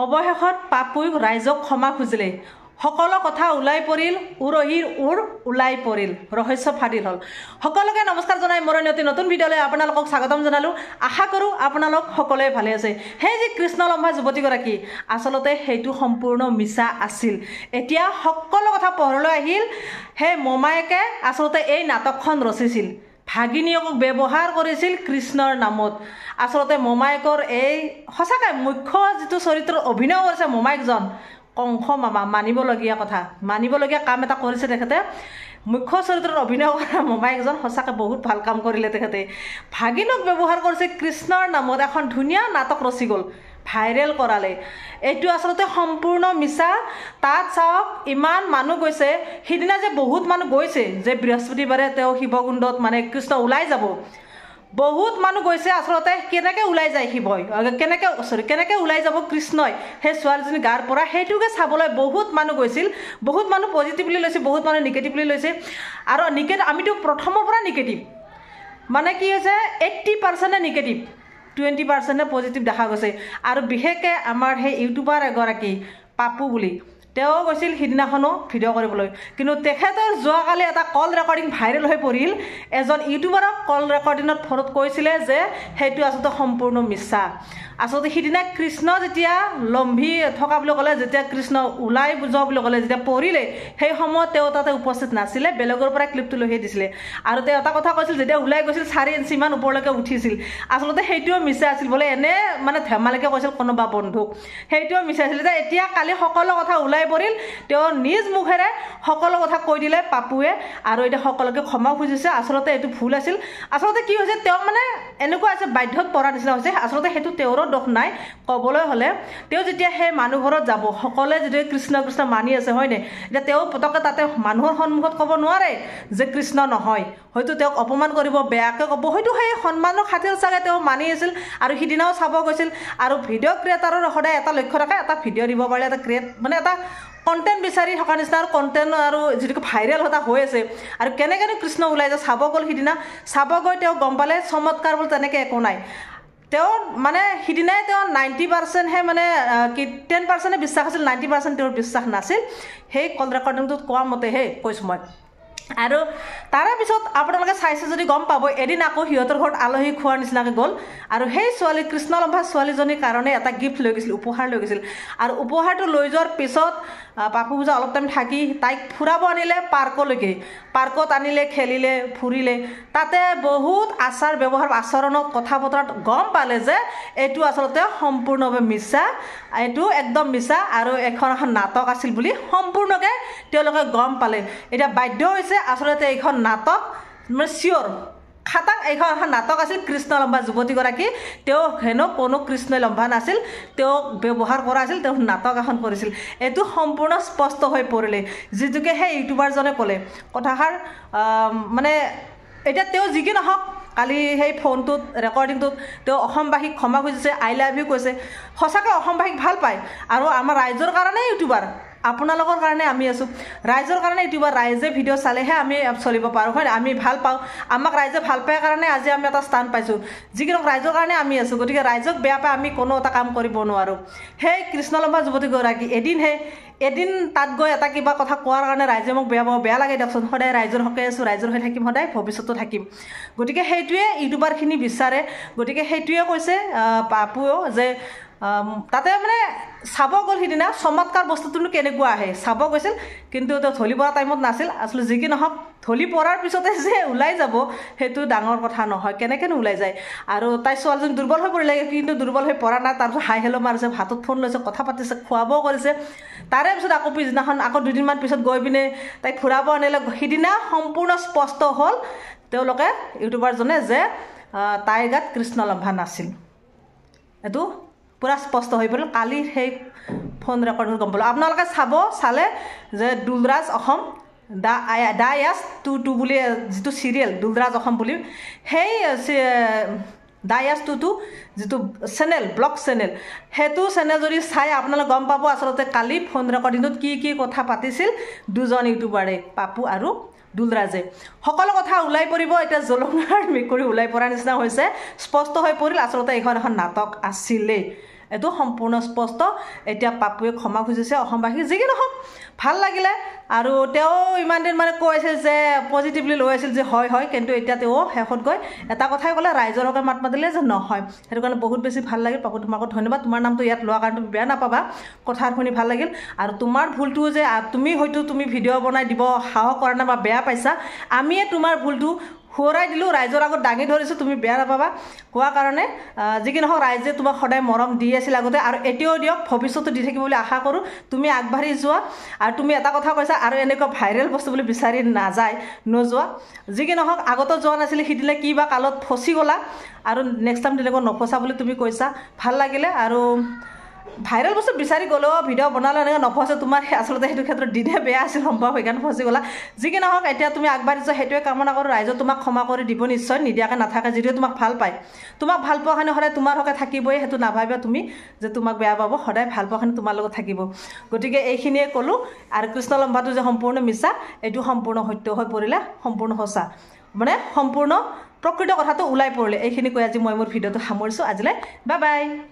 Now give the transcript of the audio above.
অৱশেষত পাপুই ৰাইজক ক্ষমা খুজিলে সকলো কথা ওলাই পৰিল উৰহীৰ উৰ ওলাই পৰিল ৰহস্য ফাদিল হ'ল সকলোকে নমস্কাৰ জনাই মোৰ নতুন ভিডিঅ'লৈ আপোনালোকক স্বাগতম জনালোঁ আশা কৰোঁ আপোনালোক সকলোৱে ভালে আছে সেই যে কৃষ্ণলম্ভা যুৱতীগৰাকী আচলতে সেইটো সম্পূৰ্ণ মিছা আছিল এতিয়া সকলো কথা পোহৰলৈ আহিল সেই মোমায়েকে আচলতে এই নাটকখন ৰচিছিল ভাগিনীয়ক ব্যৱহাৰ কৰিছিল কৃষ্ণৰ নামত আচলতে মোমায়েকৰ এই সঁচাকৈ মুখ্য যিটো চৰিত্ৰত অভিনয় কৰিছে মোমায়েকজন কংস মামা মানিবলগীয়া কথা মানিবলগীয়া কাম এটা কৰিছে তেখেতে মুখ্য চৰিত্ৰত অভিনয় কৰা মোমায়েকজন সঁচাকৈ বহুত ভাল কাম কৰিলে তেখেতে ভাগিনক ব্যৱহাৰ কৰিছে কৃষ্ণৰ নামত এখন ধুনীয়া নাটক ৰচি গ'ল ভাইৰেল কৰালে এইটো আচলতে সম্পূৰ্ণ মিছা তাত চাওক ইমান মানুহ গৈছে সিদিনা যে বহুত মানুহ গৈছে যে বৃহস্পতিবাৰে তেওঁ শিৱকুণ্ডত মানে কৃষ্ণ ওলাই যাব বহুত মানুহ গৈছে আচলতে কেনেকৈ ওলাই যায় শিৱই কেনেকৈ ওলাই যাব কৃষ্ণই সেই ছোৱালীজনী গাৰ পৰা সেইটোকে চাবলৈ বহুত মানুহ গৈছিল বহুত মানুহ পজিটিভলি লৈছে বহুত মানুহ নিগেটিভলি লৈছে আৰু আমিতো প্ৰথমৰ পৰা নিগেটিভ মানে কি হৈছে 80% নিগেটিভ 20% পজিটিভ দেখা গৈছে আৰু বিশেষকৈ আমাৰ সেই ইউটিউবাৰ এগৰাকী পাপু বুলি তেওঁ গৈছিল সিদিনাখনো ভিডিঅ' কৰিবলৈ কিন্তু তেখেতৰ যোৱাকালি এটা কল ৰেকৰ্ডিং ভাইৰেল হৈ পৰিল এজন ইউটিউবাৰক কল ৰেকৰ্ডিঙত ফোনত কৈছিলে যে সেইটো আচলতে সম্পূৰ্ণ মিছা আচলতে সিদিনা কৃষ্ণ যেতিয়া লম্ভি থকা বুলি ক'লে যেতিয়া কৃষ্ণ ওলাই যোৱা বুলি ক'লে যেতিয়া পৰিলে সেই সময়ত তেওঁ তাতে উপস্থিত নাছিলে বেলেগৰ পৰা ক্লিপটো লৈহে দিছিলে আৰু তেওঁ এটা কথা কৈছিল যেতিয়া ওলাই গৈছিল 4 ইঞ্চি মান ওপৰলৈকে উঠিছিল আচলতে সেইটোও মিছা আছিল বোলে এনে মানে ধেমালিকে কৈছিল কোনোবা বন্ধুক সেইটোও মিছা আছিল যে এতিয়া কালি সকলো কথা ওলাই পৰিল তেওঁ নিজ মুখেৰে সকলো কথা কৈ দিলে পাপুৱে আৰু এতিয়া সকলোকে ক্ষমা খুজিছে আচলতে এইটো ভুল আছিল আচলতে কি হৈছে তেওঁ মানে এনেকুৱা আছে বাধ্যত পৰা নিচিনা হৈছে আচলতে সেইটো তেওঁৰ দোষ নাই ক'বলৈ হ'লে তেওঁ যেতিয়া সেই মানুহ ঘৰত যাব সকলোৱে যদি কৃষ্ণ কৃষ্ণ মানি আছে হয়নে এতিয়া তেওঁ পতককৈ তাতে মানুহৰ সন্মুখত ক'ব নোৱাৰে যে কৃষ্ণ নহয় হয়তো তেওঁক অপমান কৰিব বেয়াকৈ ক'ব হয়তো সেই সন্মানৰ খাতিৰত চাগে তেওঁ মানি আছিল আৰু সিদিনাও চাব গৈছিল আৰু ভিডিঅ' ক্ৰিয়েটাৰৰ সদায় এটা লক্ষ্য ৰাখে এটা ভিডিঅ' দিব পাৰিলে এটা মানে এটা কণ্টেণ্ট বিচাৰি থকা নিচিনা আৰু কণ্টেণ্ট আৰু যিটো ভাইৰেল হতা হৈ আছে আৰু কেনেকৈ কৃষ্ণ ওলাই যায় চাব গ'ল সিদিনা চাব গৈ তেওঁ গম পালে চমৎকাৰ বুলি তেনেকৈ একো নাই তেওঁ মানে সিদিনাই তেওঁ 90%হে মানে কি 10% বিশ্বাস আছিল 90% তেওঁৰ বিশ্বাস নাছিল সেই কল ৰেকৰ্ডিংটোত কোৱা মতেহে কৈছোঁ মই আৰু তাৰে পিছত আপোনালোকে চাইছে যদি গম পাব এদিন আকৌ সিহঁতৰ ঘৰত আলহী খোৱাৰ নিচিনাকৈ গ'ল আৰু সেই ছোৱালী কৃষ্ণলম্ভা ছোৱালীজনীৰ কাৰণে এটা গিফ্ট লৈ গৈছিল উপহাৰ লৈ গৈছিল আৰু উপহাৰটো লৈ যোৱাৰ পিছত পাপু পূজা অলপ টাইম থাকি তাইক ফুৰাব আনিলে পাৰ্কত আনিলে খেলিলে ফুৰিলে তাতে বহুত আচাৰ ব্যৱহাৰ আচৰণত কথা বতৰাত গম পালে যে এইটো আচলতে সম্পূৰ্ণভাৱে মিছা এইটো একদম মিছা আৰু এখন নাটক আছিল বুলি সম্পূৰ্ণকৈ তেওঁলোকে গম পালে এতিয়া বাধ্য হৈছে আচলতে এইখন নাটক মানে চিয়'ৰ খাটাং এইখন নাটক আছিল কৃষ্ণলম্ভা যুৱতীগৰাকী তেওঁ হেনো কোনো কৃষ্ণই লম্ভা নাছিল তেওঁক ব্যৱহাৰ কৰা আছিল তেওঁ নাটক এখন কৰিছিল এইটো সম্পূৰ্ণ স্পষ্ট হৈ পৰিলে যিটোকে সেই ইউটিউবাৰজনে ক'লে কথাষাৰ মানে এতিয়া তেওঁ যি কি নহওক কালি সেই ফোনটোত ৰেকৰ্ডিংটোত তেওঁ অসমবাসীক ক্ষমা খুজিছে আই লাভ ইউ কৈছে সঁচাকৈ অসমবাসীক ভাল পায় আৰু আমাৰ ৰাইজৰ কাৰণে ইউটিউবাৰ আপোনালোকৰ কাৰণে আমি আছোঁ ৰাইজৰ কাৰণে ইউটিউবাৰ ৰাইজে ভিডিঅ' চালেহে আমি চলিব পাৰোঁ হয় আমি ভাল পাওঁ আমাক ৰাইজে ভাল পায় কাৰণে আজি আমি এটা স্থান পাইছোঁ যিকোনো ৰাইজৰ কাৰণে আমি আছোঁ গতিকে ৰাইজক বেয়া পাই আমি কোনো এটা কাম কৰিব নোৱাৰোঁ সেই কৃষ্ণলম্ভা যুৱতীগৰাকী এদিন তাত গৈ এটা কিবা কথা কোৱাৰ কাৰণে ৰাইজে মোক বেয়া পাব বেয়া লাগে দিয়কচোন সদায় ৰাইজৰ হকে আছোঁ ৰাইজৰ হৈ থাকিম সদায় ভৱিষ্যতো থাকিম গতিকে সেইটোৱে ইউটিউবাৰখিনি বিচাৰে গতিকে সেইটোৱে কৈছে পাপুৱেও যে তাতে মানে চাব গ'ল সিদিনা চমৎকাৰ বস্তুটোনো কেনেকুৱা আহে চাব গৈছিল কিন্তু তেওঁ ঢলি পৰা টাইমত নাছিল আচলতে যি কি নহওক ঢলি পৰাৰ পিছতে যে ওলাই যাব সেইটো ডাঙৰ কথা নহয় কেনেকৈনো ওলাই যায় আৰু তাই ছোৱালীজনী দুৰ্বল হৈ পৰিলে কিন্তু দুৰ্বল হৈ পৰা নাই তাৰপিছত হাই হেল্ল' মাৰিছে হাতত ফোন লৈছে কথা পাতিছে খোৱাবও কৰিছে তাৰে পিছত আকৌ পিছদিনাখন আকৌ 2 দিনমান পিছত গৈ পিনে তাইক ফুৰাব আনিলে সিদিনা সম্পূৰ্ণ স্পষ্ট হ'ল তেওঁলোকে ইউটিউবাৰজনে যে তাইৰ গাত কৃষ্ণলম্ভা নাছিল এইটো পুৰা স্পষ্ট হৈ পৰিল কালি সেই ফোন ৰেকৰ্ডিং গম পালোঁ আপোনালোকে চালে যে দুলৰাজ অসম দা ইয়াছ 22 বুলি যিটো চিৰিয়েল দুলৰাজ অসম বুলি সেই দা ইয়াছ 22 যিটো চেনেল ব্লগ চেনেল সেইটো চেনেল যদি চাই আপোনালোকে গম পাব আচলতে কালি ফোন ৰেকৰ্ডিংটোত কি কথা পাতিছিল দুজন ইউটিউবাৰে পাপু আৰু দুলৰাজে সকলো কথা ওলাই পৰিব এটা জলঙাৰ মেকুৰী ওলাই পৰা নিচিনা হৈছে স্পষ্ট হৈ পৰিল আচলতে এইখন এখন নাটক আছিলে এইটো সম্পূৰ্ণ স্পষ্ট এতিয়া পাপুৱে ক্ষমা খুজিছে অসমবাসী যি কি নহওক ভাল লাগিলে আৰু তেওঁ ইমান দিন মানে কৈছিল যে পজিটিভলি লৈ আছিল যে হয় হয় কিন্তু এতিয়া তেওঁ শেষত গৈ এটা কথাই ক'লে ৰাইজৰ হকে মাত মাতিলে যে নহয় সেইটো কাৰণে বহুত বেছি ভাল লাগিল পাপু তোমাক ধন্যবাদ তোমাৰ নামটো ইয়াত লোৱাৰ কাৰণে তুমি বেয়া নাপাবা কথা শুনি ভাল লাগিল আৰু তোমাৰ ভুলটো যে তুমি হয়তো তুমি ভিডিঅ' বনাই দিব সাহস কৰা নাই বা বেয়া পাইছা আমিয়ে তোমাৰ ভুলটো শুৱৰাই দিলোঁ ৰাইজৰ আগত দাঙি ধৰিছোঁ তুমি বেয়া নাপাবা কোৱা কাৰণে যি কি নহওক ৰাইজে তোমাক সদায় মৰম দি আছিল আগতে আৰু এতিয়াও দিয়ক ভৱিষ্যতো দি থাকিব বুলি আশা কৰোঁ তুমি আগবাঢ়ি যোৱা আৰু তুমি এটা কথা কৈছা আৰু এনেকুৱা ভাইৰেল বস্তু বুলি বিচাৰি নোযোৱা যি কি নহওক আগতো যোৱা নাছিলে সিদিলে কি বা কালত ফচি গ'লা আৰু নেক্সট টাইম তেনেকুৱা নফচা বুলি তুমি কৈছা ভাল লাগিলে আৰু ভাইৰেল বস্তু বিচাৰি গ'লেও ভিডিঅ' বনালে এনেকৈ নফচে তোমাৰ আচলতে সেইটো ক্ষেত্ৰত দিনে বেয়া আছিল সম্ভৱ সেইকাৰণে ফচি গ'লা যি কি নহওক এতিয়া তুমি আগবাঢ়িছা সেইটোৱে কামনা কৰোঁ ৰাইজে তোমাক ক্ষমা কৰি দিব নিশ্চয় নিদিয়াকৈ নাথাকে যিটোৱে তোমাক ভাল পায় তোমাক ভাল পোৱাখিনি সদায় তোমাৰ হকে থাকিবই সেইটো নাভাবিবা তুমি যে তোমাক বেয়া পাব সদায় ভাল পোৱাখিনি তোমাৰ লগত থাকিব গতিকে এইখিনিয়ে ক'লোঁ আৰু কৃষ্ণ লম্বাটো যে সম্পূৰ্ণ মিছা এইটো সম্পূৰ্ণ সত্য হৈ পৰিলে সম্পূৰ্ণ সঁচা মানে সম্পূৰ্ণ প্ৰকৃত কথাটো ওলাই পৰিলে এইখিনি কৈ আজি মই মোৰ ভিডিঅ'টো সামৰিছোঁ আজিলৈ বাই বাই